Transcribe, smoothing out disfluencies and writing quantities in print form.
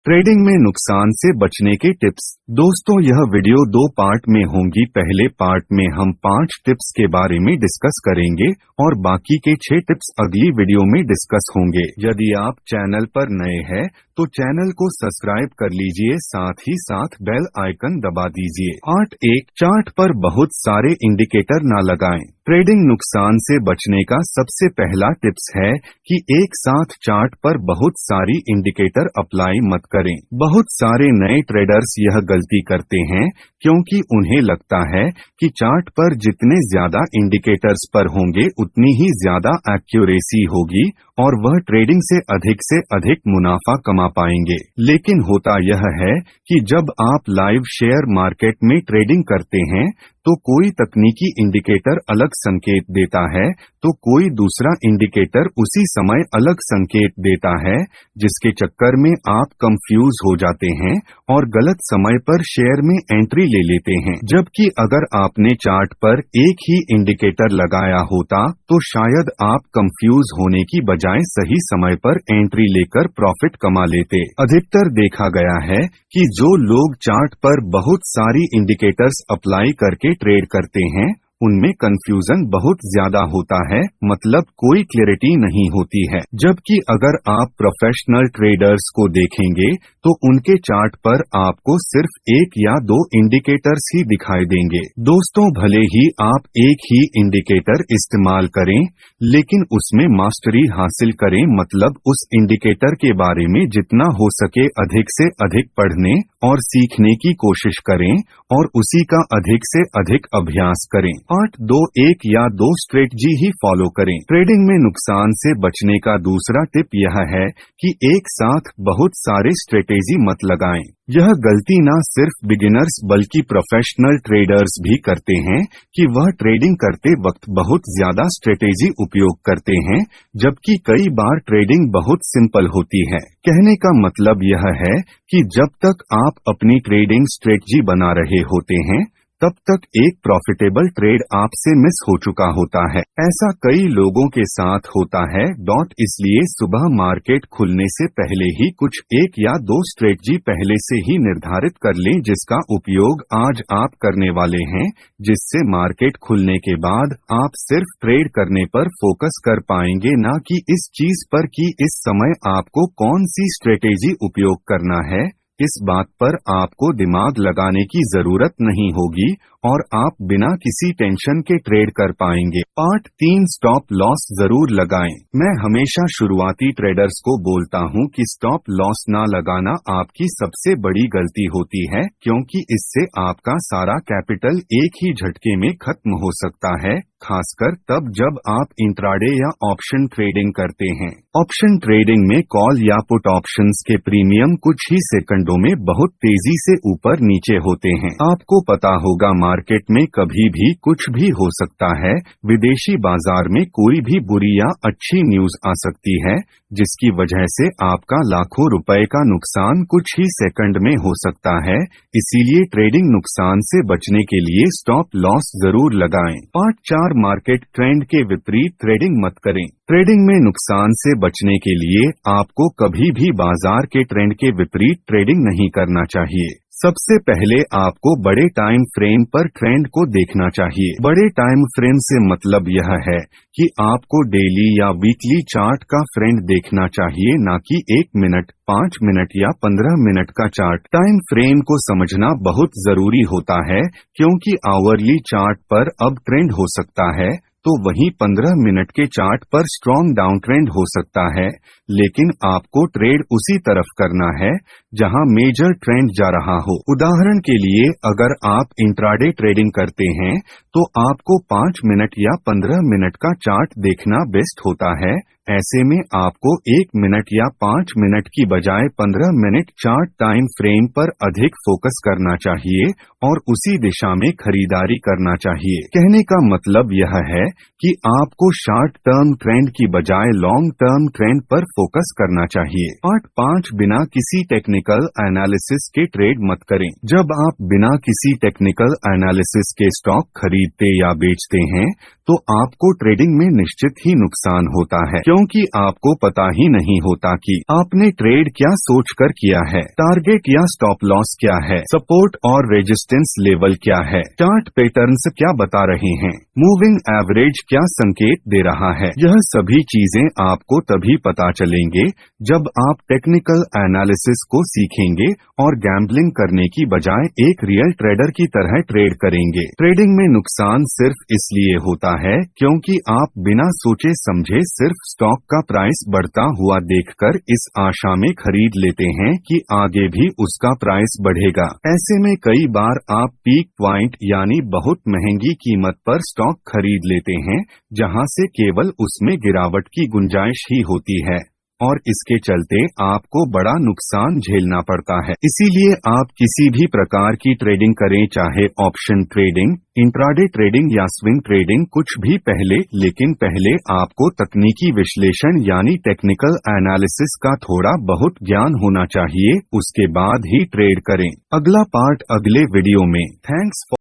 Trading में नुकसान से बचने के टिप्स। दोस्तों, यह वीडियो 2 पार्ट में होंगी। पहले पार्ट में हम 5 टिप्स के बारे में डिस्कस करेंगे और बाकी के 6 टिप्स अगली वीडियो में डिस्कस होंगे। यदि आप चैनल पर नए हैं तो चैनल को सब्सक्राइब कर लीजिए, साथ ही साथ बेल आइकन दबा दीजिए। पार्ट 1, चार्ट पर बहुत सारे इंडिकेटर न लगाएं। ट्रेडिंग नुकसान से बचने का सबसे पहला टिप्स है कि एक साथ चार्ट पर बहुत सारी इंडिकेटर अप्लाई मत करें। बहुत सारे नए ट्रेडर्स यह गलती करते हैं क्योंकि उन्हें लगता है कि चार्ट पर जितने ज्यादा इंडिकेटर्स पर होंगे उतनी ही ज्यादा एक्यूरेसी होगी और वह ट्रेडिंग से अधिक मुनाफा कमा पाएंगे। लेकिन होता यह है कि जब आप लाइव शेयर मार्केट में ट्रेडिंग करते हैं तो कोई तकनीकी इंडिकेटर अलग संकेत देता है तो कोई दूसरा इंडिकेटर उसी समय अलग संकेत देता है, जिसके चक्कर में आप कंफ्यूज हो जाते हैं और गलत समय पर शेयर में एंट्री ले लेते हैं। जबकि अगर आपने चार्ट पर एक ही इंडिकेटर लगाया होता तो शायद आप कंफ्यूज होने की बजाय सही समय पर एंट्री लेकर प्रॉफिट कमा लेते। अधिकतर देखा गया है कि जो लोग चार्ट पर बहुत सारी इंडिकेटर्स अप्लाई करके ट्रेड करते हैं उनमें कंफ्यूजन बहुत ज्यादा होता है, मतलब कोई क्लैरिटी नहीं होती है। जबकि अगर आप प्रोफेशनल ट्रेडर्स को देखेंगे तो उनके चार्ट पर आपको सिर्फ 1 या 2 इंडिकेटर्स ही दिखाई देंगे। दोस्तों, भले ही आप एक ही इंडिकेटर इस्तेमाल करें लेकिन उसमें मास्टरी हासिल करें, मतलब उस इंडिकेटर के बारे में जितना हो सके अधिक से अधिक पढ़ने और सीखने की कोशिश करें और उसी का अधिक से अधिक अभ्यास करें। पार्ट 2, 1 या 2 स्ट्रेटजी ही फॉलो करें। ट्रेडिंग में नुकसान से बचने का दूसरा टिप यह है कि एक साथ बहुत सारे स्ट्रेटेजी मत लगाएं। यह गलती न सिर्फ बिगिनर्स बल्कि प्रोफेशनल ट्रेडर्स भी करते हैं कि वह ट्रेडिंग करते वक्त बहुत ज्यादा स्ट्रेटेजी उपयोग करते हैं, जबकि कई बार ट्रेडिंग बहुत सिंपल होती है। कहने का मतलब यह है कि जब तक आप अपनी ट्रेडिंग स्ट्रेटजी बना रहे होते हैं तब तक एक प्रॉफिटेबल ट्रेड आपसे मिस हो चुका होता है। ऐसा कई लोगों के साथ होता है। इसलिए सुबह मार्केट खुलने से पहले ही कुछ 1 या 2 स्ट्रेटजी पहले से ही निर्धारित कर लें जिसका उपयोग आज आप करने वाले हैं, जिससे मार्केट खुलने के बाद आप सिर्फ ट्रेड करने पर फोकस कर पाएंगे, न कि इस चीज पर कि इस समय आपको कौन सी स्ट्रेटेजी उपयोग करना है। इस बात पर आपको दिमाग लगाने की जरूरत नहीं होगी और आप बिना किसी टेंशन के ट्रेड कर पाएंगे। पार्ट 3, स्टॉप लॉस जरूर लगाएं। मैं हमेशा शुरुआती ट्रेडर्स को बोलता हूं कि स्टॉप लॉस ना लगाना आपकी सबसे बड़ी गलती होती है, क्योंकि इससे आपका सारा कैपिटल एक ही झटके में खत्म हो सकता है, खासकर तब जब आप इंट्राडे या ऑप्शन ट्रेडिंग करते हैं। ऑप्शन ट्रेडिंग में कॉल या पुट ऑप्शंस के प्रीमियम कुछ ही सेकंडों में बहुत तेजी से ऊपर नीचे होते हैं। आपको पता होगा मार्केट में कभी भी कुछ भी हो सकता है। विदेशी बाजार में कोई भी बुरी या अच्छी न्यूज आ सकती है, जिसकी वजह से आपका लाखों रुपए का नुकसान कुछ ही सेकंड में हो सकता है। इसीलिए ट्रेडिंग नुकसान से बचने के लिए स्टॉप लॉस जरूर लगाएं। पार्ट 4, मार्केट ट्रेंड के विपरीत ट्रेडिंग मत करें। ट्रेडिंग में नुकसान से बचने के लिए आपको कभी भी बाजार के ट्रेंड के विपरीत ट्रेडिंग नहीं करना चाहिए। सबसे पहले आपको बड़े टाइम फ्रेम पर ट्रेंड को देखना चाहिए। बड़े टाइम फ्रेम से मतलब यह है कि आपको डेली या वीकली चार्ट का ट्रेंड देखना चाहिए, न कि 1 मिनट, 5 मिनट या 15 मिनट का चार्ट। टाइम फ्रेम को समझना बहुत जरूरी होता है, क्योंकि आवरली चार्ट पर अब ट्रेंड हो सकता है तो वहीं 15 मिनट के चार्ट पर स्ट्रॉन्ग डाउन ट्रेंड हो सकता है। लेकिन आपको ट्रेड उसी तरफ करना है जहां मेजर ट्रेंड जा रहा हो। उदाहरण के लिए, अगर आप इंट्राडे ट्रेडिंग करते हैं तो आपको 5 मिनट या 15 मिनट का चार्ट देखना बेस्ट होता है। ऐसे में आपको 1 मिनट या 5 मिनट की बजाय 15 मिनट चार्ट टाइम फ्रेम पर अधिक फोकस करना चाहिए और उसी दिशा में खरीदारी करना चाहिए। कहने का मतलब यह है कि आपको शॉर्ट टर्म ट्रेंड की बजाय लॉन्ग टर्म ट्रेंड पर फोकस करना चाहिए। पार्ट 5, बिना किसी टेक्निकल एनालिसिस के ट्रेड मत करें। जब आप बिना किसी टेक्निकल एनालिसिस के स्टॉक खरीदते या बेचते हैं तो आपको ट्रेडिंग में निश्चित ही नुकसान होता है, क्योंकि आपको पता ही नहीं होता कि आपने ट्रेड क्या सोचकर किया है, टारगेट या स्टॉप लॉस क्या है, सपोर्ट और रेजिस्टेंस लेवल क्या है, चार्ट पैटर्न्स क्या बता रहे हैं, मूविंग एवरेज क्या संकेत दे रहा है। यह सभी चीजें आपको तभी पता चलेंगे जब आप टेक्निकल एनालिसिस को सीखेंगे और गैम्बलिंग करने की बजाय एक रियल ट्रेडर की तरह ट्रेड करेंगे। ट्रेडिंग में नुकसान सिर्फ इसलिए होता है क्योंकि आप बिना सोचे समझे सिर्फ स्टॉक का प्राइस बढ़ता हुआ देखकर इस आशा में खरीद लेते हैं कि आगे भी उसका प्राइस बढ़ेगा। ऐसे में कई बार आप पीक पॉइंट यानी बहुत महंगी कीमत पर स्टॉक खरीद लेते हैं जहां से केवल उसमें गिरावट की गुंजाइश ही होती है और इसके चलते आपको बड़ा नुकसान झेलना पड़ता है। इसीलिए आप किसी भी प्रकार की ट्रेडिंग करें, चाहे ऑप्शन ट्रेडिंग, इंट्राडे ट्रेडिंग या स्विंग ट्रेडिंग, कुछ भी लेकिन पहले आपको तकनीकी विश्लेषण यानी टेक्निकल एनालिसिस का थोड़ा बहुत ज्ञान होना चाहिए, उसके बाद ही ट्रेड करें। अगला पार्ट अगले वीडियो में। थैंक्स।